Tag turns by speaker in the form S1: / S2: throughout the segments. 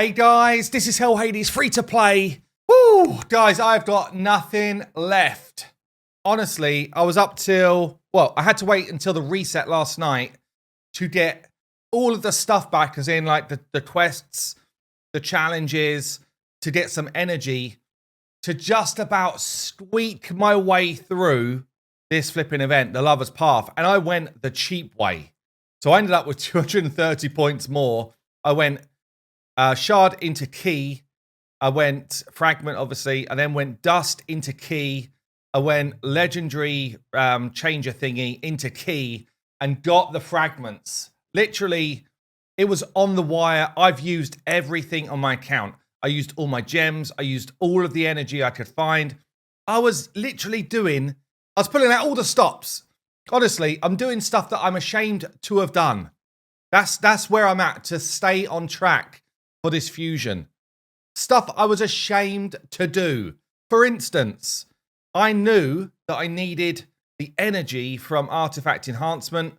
S1: Hey guys, this is Hell Hades, free to play. Woo! Guys, I've got nothing left. Honestly, I was up till, well, I had to wait until the reset last night to get all of the stuff back, as in like the quests, the challenges, to get some energy to just about squeak my way through this flipping event, the Lover's Path. And I went the cheap way. So I ended up with 230 points more. I went shard into key. I went fragment, obviously. I then went dust into key. I went legendary changer thingy into key and got the fragments. Literally, it was on the wire. I've used everything on my account. I used all my gems. I used all of the energy I could find. I was literally doing, I was pulling out all the stops. Honestly, I'm doing stuff that I'm ashamed to have done. That's where I'm at, to stay on track for this fusion. Stuff I was ashamed to do. For instance, I knew that I needed the energy from artifact enhancement.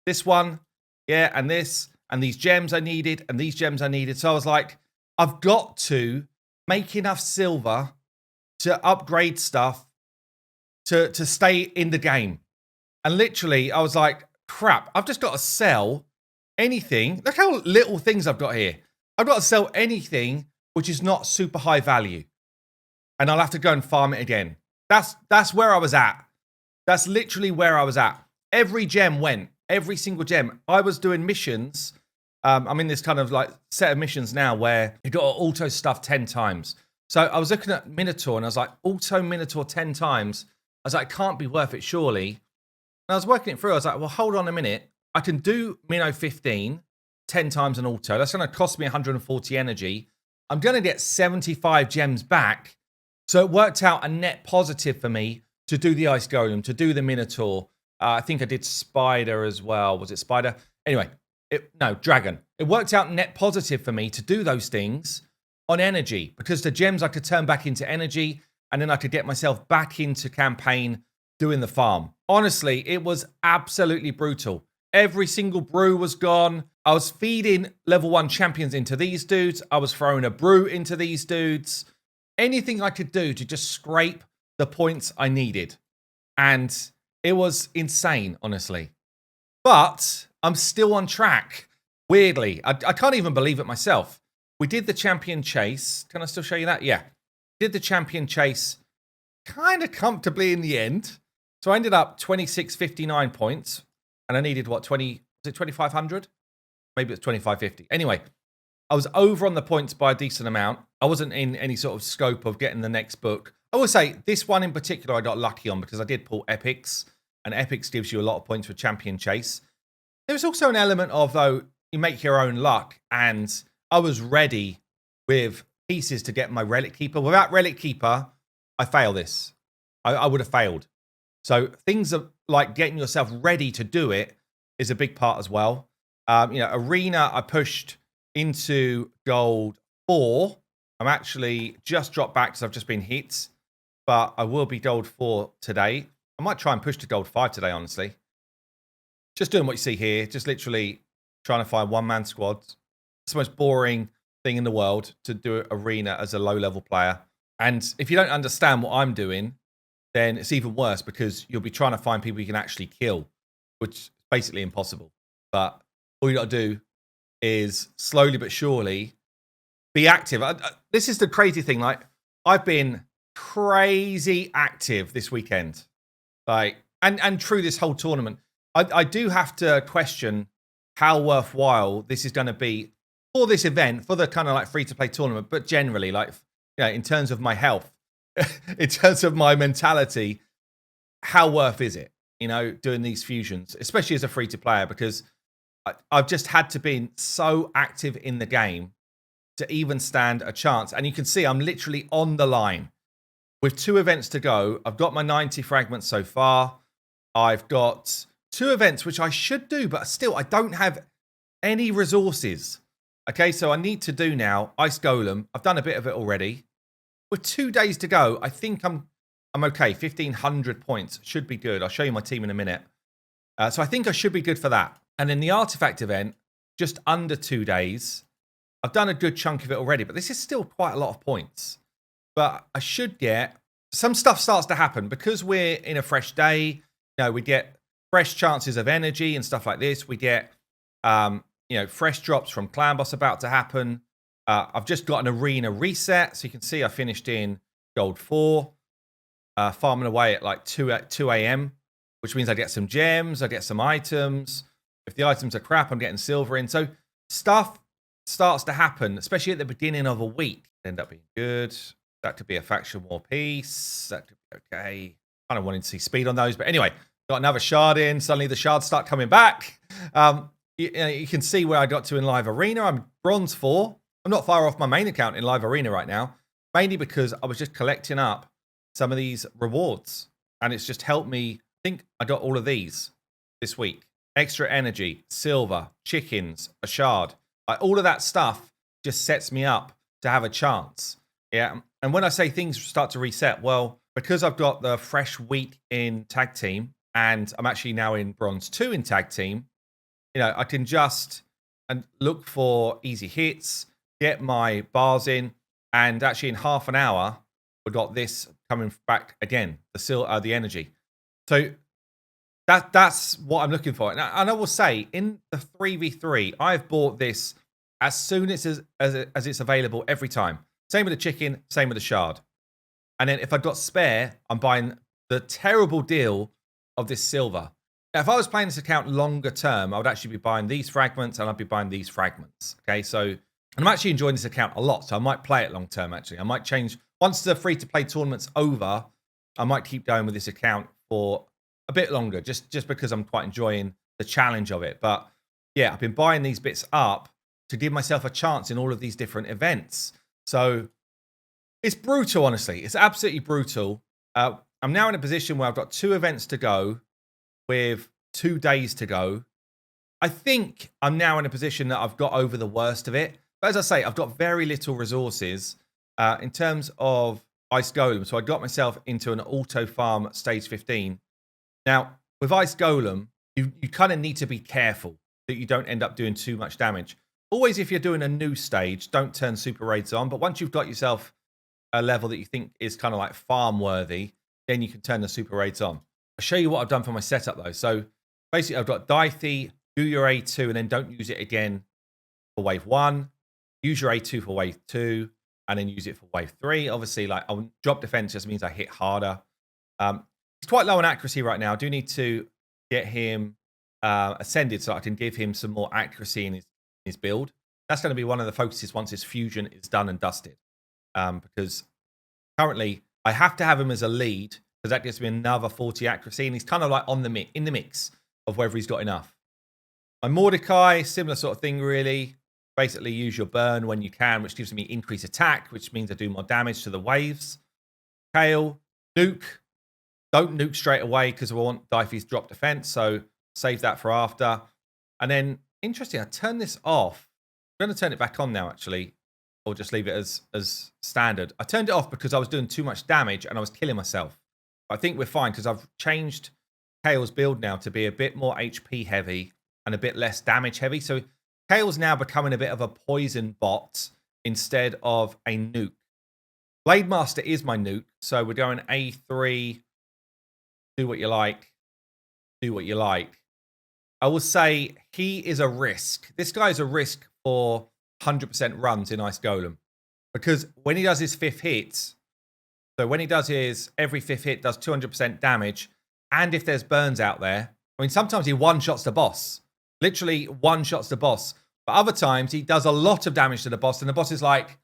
S1: This one, yeah, and this, and these gems I needed, and these gems I needed. So I was like, I've got to make enough silver to upgrade stuff to stay in the game. And literally, I was like, crap, I've just got to sell anything. Look how little things I've got here. I've got to sell anything which is not super high value. And I'll have to go and farm it again. That's where I was at. That's literally where I was at. Every gem went. Every single gem. I was doing missions. I'm in this kind of like set of missions now where you got to auto stuff 10 times. So I was looking at Minotaur and I was like, auto Minotaur 10 times. I was like, it can't be worth it, surely. And I was working it through. I was like, well, hold on a minute. I can do Minnow 15 10 times an auto. That's going to cost me 140 energy. I'm going to get 75 gems back. So it worked out a net positive for me to do the Ice Golem, to do the Minotaur. I think I did Spider as well. Was it Spider? Anyway, no, Dragon. It worked out net positive for me to do those things on energy, because the gems I could turn back into energy, and then I could get myself back into campaign doing the farm. Honestly, it was absolutely brutal. Every single brew was gone. I was feeding level 1 champions into these dudes. I was throwing a brew into these dudes. Anything I could do to just scrape the points I needed. And it was insane, honestly. But I'm still on track. Weirdly, I can't even believe it myself. We did the champion chase. Can I still show you that? Yeah. Did the champion chase kind of comfortably in the end. So I ended up 2659 points. And I needed, what, 2,500? Maybe it's 2,550. Anyway, I was over on the points by a decent amount. I wasn't in any sort of scope of getting the next book. I will say, this one in particular I got lucky on because I did pull Epics. And Epics gives you a lot of points for champion chase. There was also an element of, though, you make your own luck. And I was ready with pieces to get my Relic Keeper. Without Relic Keeper, I fail this. I would have failed. So things like getting yourself ready to do it is a big part as well. Arena, I pushed into gold 4. I'm actually just dropped back because I've just been hit. But I will be gold 4 today. I might try and push to gold 5 today, honestly. Just doing what you see here. Just literally trying to find one-man squads. It's the most boring thing in the world to do arena as a low-level player. And if you don't understand what I'm doing, then it's even worse because you'll be trying to find people you can actually kill, which is basically impossible. But all you got to do is slowly but surely be active. This is the crazy thing. Like, I've been crazy active this weekend, like, and through this whole tournament. I do have to question how worthwhile this is going to be for this event, for the kind of like free-to-play tournament, but generally, like, in terms of my health, in terms of my mentality, how worth is it, doing these fusions, especially as a free-to-player, because I've just had to be so active in the game to even stand a chance. And you can see I'm literally on the line with 2 events to go. I've got my 90 fragments so far. I've got 2 events, which I should do, but still, I don't have any resources. Okay, so I need to do now Ice Golem. I've done a bit of it already. With 2 days to go, I think I'm okay. 1,500 points should be good. I'll show you my team in a minute. So I think I should be good for that. And then the artifact event, just under 2 days. I've done a good chunk of it already, but this is still quite a lot of points. But I should get... Some stuff starts to happen because we're in a fresh day. You know, we get fresh chances of energy and stuff like this. We get, you know, fresh drops from Clan Boss about to happen. I've just got an arena reset. So you can see I finished in gold 4, farming away at like 2 a.m., which means I get some gems, I get some items. If the items are crap, I'm getting silver in. So stuff starts to happen, especially at the beginning of a week. End up being good. That could be a faction war piece. That could be okay. Kind of wanting to see speed on those. But anyway, got another shard in. Suddenly the shards start coming back. You can see where I got to in Live Arena. I'm bronze 4. I'm not far off my main account in Live Arena right now. Mainly because I was just collecting up some of these rewards. And it's just helped me. I think I got all of these this week. Extra energy, silver, chickens, a shard. Like all of that stuff just sets me up to have a chance. Yeah. And when I say things start to reset, well, because I've got the fresh week in tag team and I'm actually now in bronze 2 in tag team, you know, I can just look for easy hits, get my bars in, and actually in half an hour, we got this coming back again, the energy. So that's what I'm looking for. And I will say, in the 3v3, I've bought this as soon as it's available every time. Same with the chicken, same with the shard. And then if I've got spare, I'm buying the terrible deal of this silver. Now, if I was playing this account longer term, I would actually be buying these fragments and I'd be buying these fragments. Okay, so and I'm actually enjoying this account a lot, so I might play it long term, actually. I might change. Once the free-to-play tournament's over, I might keep going with this account for a bit longer, just because I'm quite enjoying the challenge of it. But yeah, I've been buying these bits up to give myself a chance in all of these different events. So it's brutal, honestly. It's absolutely brutal. I'm now in a position where I've got 2 events to go with 2 days to go. I think I'm now in a position that I've got over the worst of it. But as I say, I've got very little resources in terms of Ice Golem. So I got myself into an auto farm at stage 15. Now, with Ice Golem, you kind of need to be careful that you don't end up doing too much damage. Always, if you're doing a new stage, don't turn super raids on. But once you've got yourself a level that you think is kind of like farm worthy, then you can turn the super raids on. I'll show you what I've done for my setup though. So basically, I've got Dithy, do your A2, and then don't use it again for wave 1. Use your A2 for wave 2, and then use it for wave 3. Obviously, like I'll drop defense just means I hit harder. He's quite low on accuracy right now. I do need to get him ascended so I can give him some more accuracy in his build. That's going to be one of the focuses once his fusion is done and dusted. Because currently I have to have him as a lead because that gives me another 40 accuracy, and he's kind of like in the mix of whether he's got enough. My Mordecai, similar sort of thing really. Basically use your burn when you can, which gives me increased attack, which means I do more damage to the waves. Kale, nuke. Don't nuke straight away because I want Dithy's drop defense, so save that for after. And then, interesting, I turned this off. I'm going to turn it back on now, actually, or just leave it as standard. I turned it off because I was doing too much damage and I was killing myself. I think we're fine because I've changed Kale's build now to be a bit more HP heavy and a bit less damage heavy. So Kale's now becoming a bit of a poison bot instead of a nuke. Blade Master is my nuke, so we're going A3. Do what you like. Do what you like. I will say he is a risk. This guy is a risk for 100% runs in Ice Golem. Because when he does his 5th hit, so when he does his every 5th hit does 200% damage, and if there's burns out there, I mean, sometimes he one-shots the boss. Literally one-shots the boss. But other times he does a lot of damage to the boss, and the boss is like,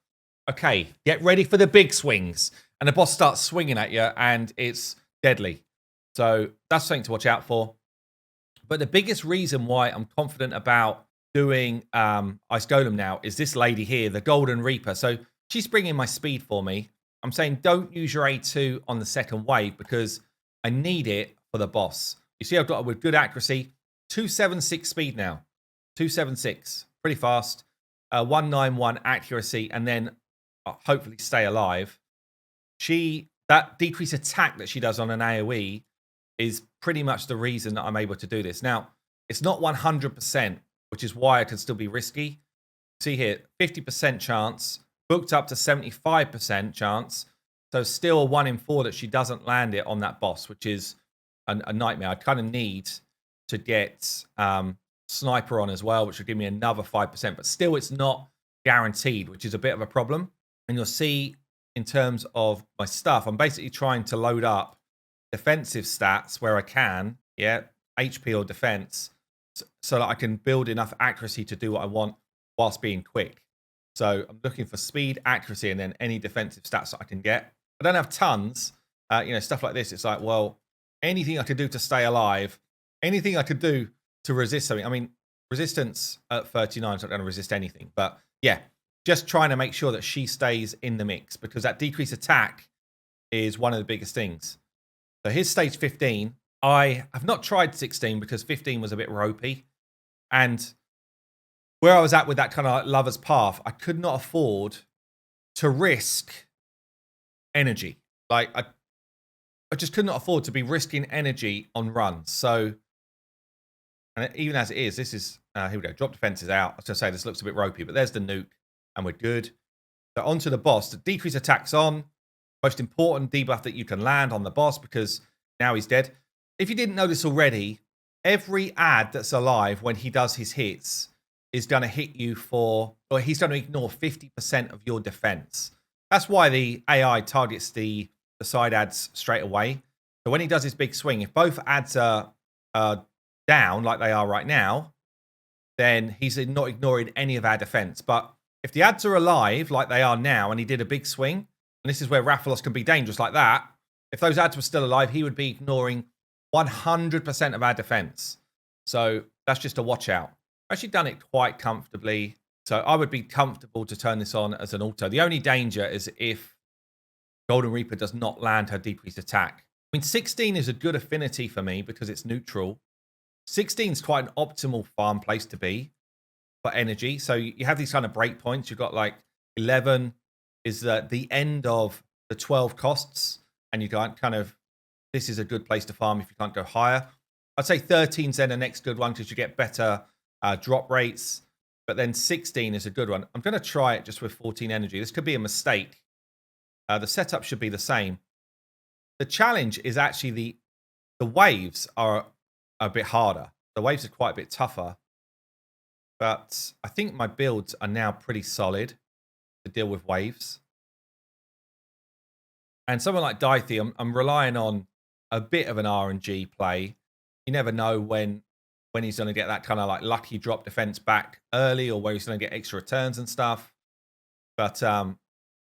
S1: okay, get ready for the big swings. And the boss starts swinging at you, and it's deadly. So that's something to watch out for. But the biggest reason why I'm confident about doing Ice Golem now is this lady here, the Golden Reaper. So she's bringing my speed for me. I'm saying don't use your A2 on the second wave because I need it for the boss. You see I've got it with good accuracy. 276 speed now. 276. Pretty fast. 191 accuracy. And then hopefully stay alive. That decreased attack that she does on an AoE is pretty much the reason that I'm able to do this. Now, it's not 100%, which is why I can still be risky. See here, 50% chance, booked up to 75% chance. So still a 1 in 4 that she doesn't land it on that boss, which is a nightmare. I kind of need to get Sniper on as well, which would give me another 5%. But still, it's not guaranteed, which is a bit of a problem. And you'll see in terms of my stuff, I'm basically trying to load up defensive stats where I can, yeah, HP or defense, so that I can build enough accuracy to do what I want whilst being quick. So I'm looking for speed, accuracy, and then any defensive stats that I can get. I don't have tons, stuff like this. It's like, well, anything I could do to stay alive, anything I could do to resist something. I mean, resistance at 39 is not going to resist anything. But yeah, just trying to make sure that she stays in the mix, because that decreased attack is one of the biggest things. So here's stage 15. I have not tried 16 because 15 was a bit ropey. And where I was at with that kind of like lover's path, I could not afford to risk energy. Like I just could not afford to be risking energy on runs. So, and even as it is, this is, here we go. Drop defense is out. I was going to say this looks a bit ropey, but there's the nuke and we're good. So onto the boss. The decrease attacks on. Most important debuff that you can land on the boss, because now he's dead. If you didn't know this already, every ad that's alive when he does his hits is going to hit you for, or he's going to ignore 50% of your defense. That's why the AI targets the side ads straight away. So when he does his big swing, if both ads are down like they are right now, then he's not ignoring any of our defense. But if the ads are alive like they are now and he did a big swing, and this is where Rathalos can be dangerous like that, if those ads were still alive, he would be ignoring 100% of our defense. So that's just a watch out. I've actually done it quite comfortably. So I would be comfortable to turn this on as an auto. The only danger is if Golden Reaper does not land her decreased attack. I mean, 16 is a good affinity for me because it's neutral. 16 is quite an optimal farm place to be for energy. So you have these kind of breakpoints. You've got like 11 is the end of the 12 costs. And you can't kind of, this is a good place to farm if you can't go higher. I'd say 13's then the next good one because you get better drop rates. But then 16 is a good one. I'm going to try it just with 14 energy. This could be a mistake. The setup should be the same. The challenge is actually the waves are a bit harder. The waves are quite a bit tougher. But I think my builds are now pretty solid to deal with waves. And someone like Dythe, I'm relying on a bit of an RNG play. You never know when he's going to get that kind of like lucky drop defense back early, or where he's going to get extra returns and stuff. But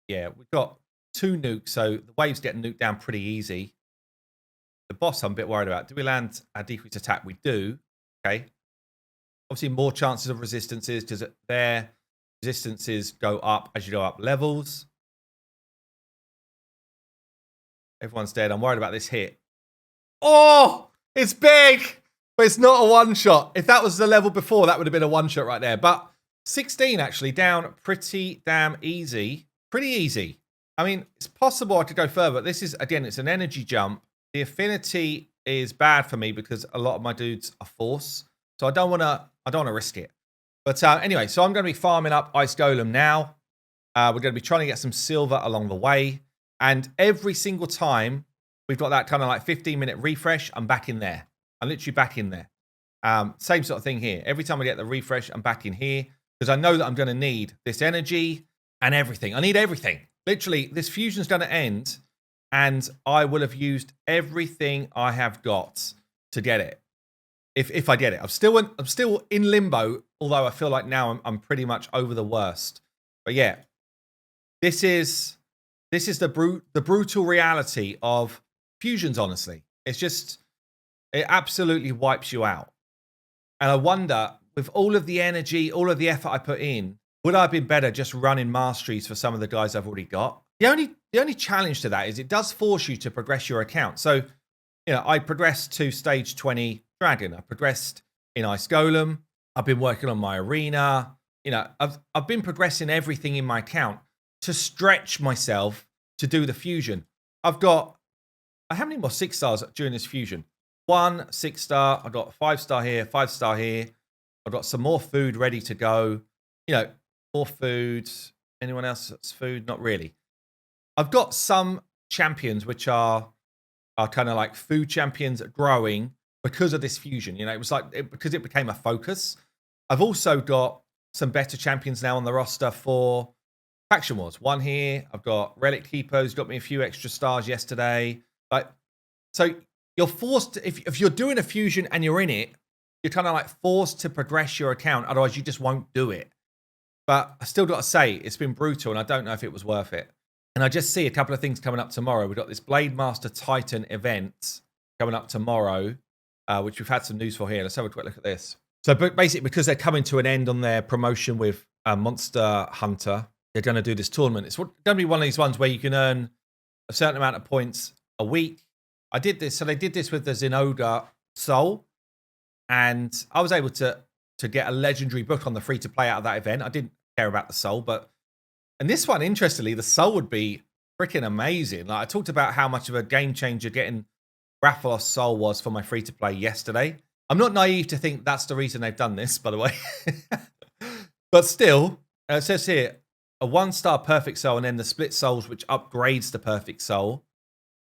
S1: yeah, we've got 2 nukes, so the waves get nuked down pretty easy. The boss I'm a bit worried about. Do we land a decreased attack? We do. Okay. Obviously more chances of resistances because their resistances go up as you go up levels. Everyone's dead. I'm worried about this hit. Oh, it's big, but it's not a one-shot. If that was the level before, that would have been a one-shot right there. But 16 actually down pretty damn easy. Pretty easy. I mean, it's possible I could go further, but this is, again, it's an energy jump. The affinity is bad for me because a lot of my dudes are force. So I don't want to risk it. But anyway, so I'm going to be farming up Ice Golem now. We're going to be trying to get some silver along the way. And every single time we've got that kind of like 15-minute refresh, I'm back in there. I'm literally back in there. Same sort of thing here. Every time I get the refresh, I'm back in here because I know that I'm going to need this energy and everything. I need everything. Literally, this fusion's going to end and I will have used everything I have got to get it. If I get it. I'm still in limbo, although I feel like now I'm pretty much over the worst. But yeah, this is the brutal reality of fusions, honestly. It's just, it absolutely wipes you out. And I wonder, with all of the energy, all of the effort I put in, would I have been better just running masteries for some of the guys I've already got? The only challenge to that is it does force you to progress your account. So, I progressed to stage 20 Dragon. I progressed in Ice Golem. I've been working on my arena. I've been progressing everything in my account to stretch myself to do the fusion. I've got, how many more 6-stars during this fusion? 1 6-star. I've got 5-star here, 5-star here. I've got some more food ready to go. More food. Anyone else that's food? Not really. I've got some champions which are kind of like food champions growing because of this fusion. You know, it was like because it became a focus. I've also got some better champions now on the roster for Faction Wars. One here. I've got Relic Keeper, who's got me a few extra stars yesterday. Like, so you're forced to, if you're doing a fusion and you're in it, you're kind of like forced to progress your account. Otherwise, you just won't do it. But I still got to say, it's been brutal, and I don't know if it was worth it. And I just see a couple of things coming up tomorrow. We've got this Blade Master Titan event coming up tomorrow, which we've had some news for here. Let's have a quick look at this. So basically, because they're coming to an end on their promotion with Monster Hunter, they're going to do this tournament. It's going to be one of these ones where you can earn a certain amount of points a week. I did this. So they did this with the Zinogre Soul. And I was able to get a legendary book on the free-to-play out of that event. I didn't care about the soul, but... And this one, interestingly, the soul would be freaking amazing. Like I talked about how much of a game changer getting Rathalos soul was for my free-to-play yesterday. I'm not naive to think that's the reason they've done this, by the way. But still, it says here, a 1-star perfect soul and then the split souls, which upgrades the perfect soul.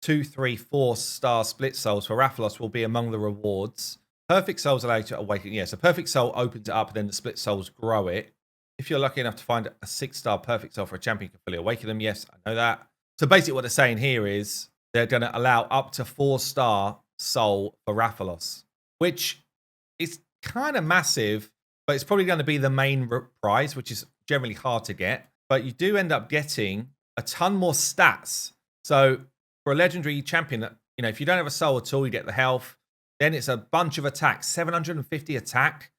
S1: 2, 3, 4-star split souls for Rathalos will be among the rewards. Perfect souls allow you to awaken. Yeah, so perfect soul opens it up and then the split souls grow it. If you're lucky enough to find a 6-star perfect soul for a champion, you can fully awaken them. Yes, I know that. So basically what they're saying here is they're going to allow up to 4-star soul for Rathalos, which is kind of massive, but it's probably going to be the main prize, which is generally hard to get. But you do end up getting a ton more stats. So for a legendary champion, you know, if you don't have a soul at all, you get the health. Then it's a bunch of attacks. 750 attack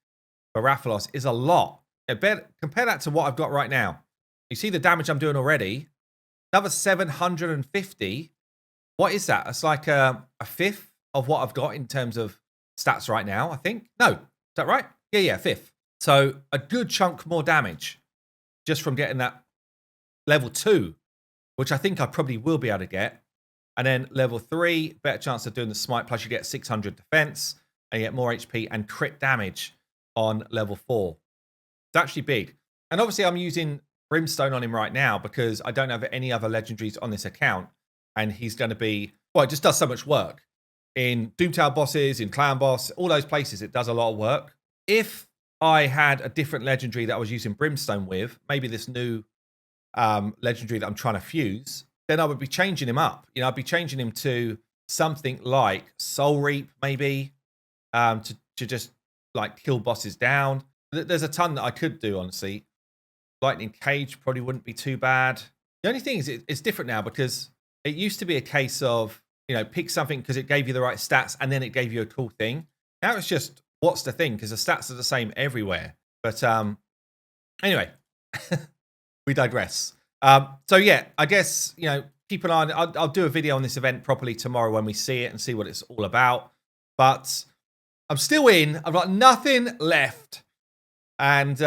S1: for Rathalos is a lot. Compare that to what I've got right now. You see the damage I'm doing already. Another 750. What is that? It's like a fifth of what I've got in terms of stats right now, I think. No, is that right? Yeah, fifth. So a good chunk more damage just from getting that level 2, which I think I probably will be able to get. And then level 3, better chance of doing the smite, plus you get 600 defense, and you get more HP and crit damage on level 4. It's actually big. And obviously I'm using Brimstone on him right now because I don't have any other legendaries on this account. And he's going to be, well, it just does so much work. In Doomtown bosses, in Clan Boss, all those places, it does a lot of work. If I had a different legendary that I was using Brimstone with, maybe this new legendary that I'm trying to fuse, then I would be changing him up. You know, I'd be changing him to something like Soul Reap, maybe, to just like kill bosses down. There's a ton that I could do, honestly. Lightning Cage probably wouldn't be too bad. The only thing is it's different now because it used to be a case of, you know, pick something because it gave you the right stats and then it gave you a cool thing. Now it's just, what's the thing? Because the stats are the same everywhere. But anyway, we digress. So yeah, I guess, you know, keep an eye on it. I'll do a video on this event properly tomorrow when we see it and see what it's all about. But I'm still in. I've got nothing left. And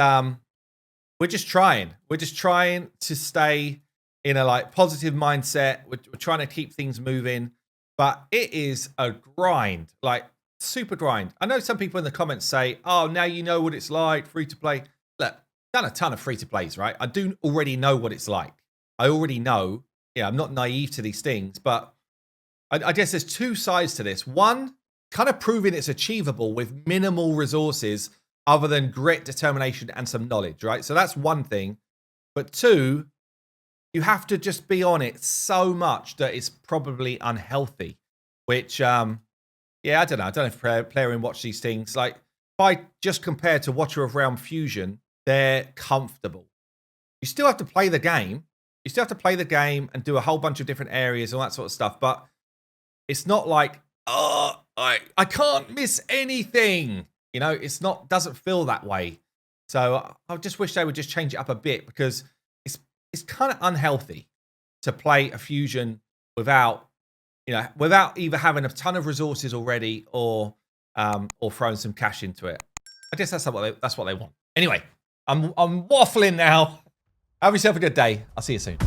S1: we're just trying. We're just trying to stay in a like positive mindset. We're trying to keep things moving. But it is a grind, like super grind. I know some people in the comments say, oh, now you know what it's like, free to play. Look, done a ton of free to plays, right? I do already know what it's like. I already know. Yeah, I'm not naive to these things, but I guess there's two sides to this. One, kind of proving it's achievable with minimal resources other than grit, determination, and some knowledge, right? So that's one thing. But two, you have to just be on it so much that it's probably unhealthy, which, yeah, I don't know. I don't know if Player and watch these things. Like, if I just compare to Watcher of Realm Fusion, they're comfortable. You still have to play the game. You still have to play the game and do a whole bunch of different areas and all that sort of stuff. But it's not like, oh, I can't miss anything. You know, it's not, doesn't feel that way. So I just wish they would just change it up a bit because it's kind of unhealthy to play a fusion without, you know, without either having a ton of resources already or throwing some cash into it. I guess that's what they want. Anyway, I'm waffling now. Have yourself a good day. I'll see you soon.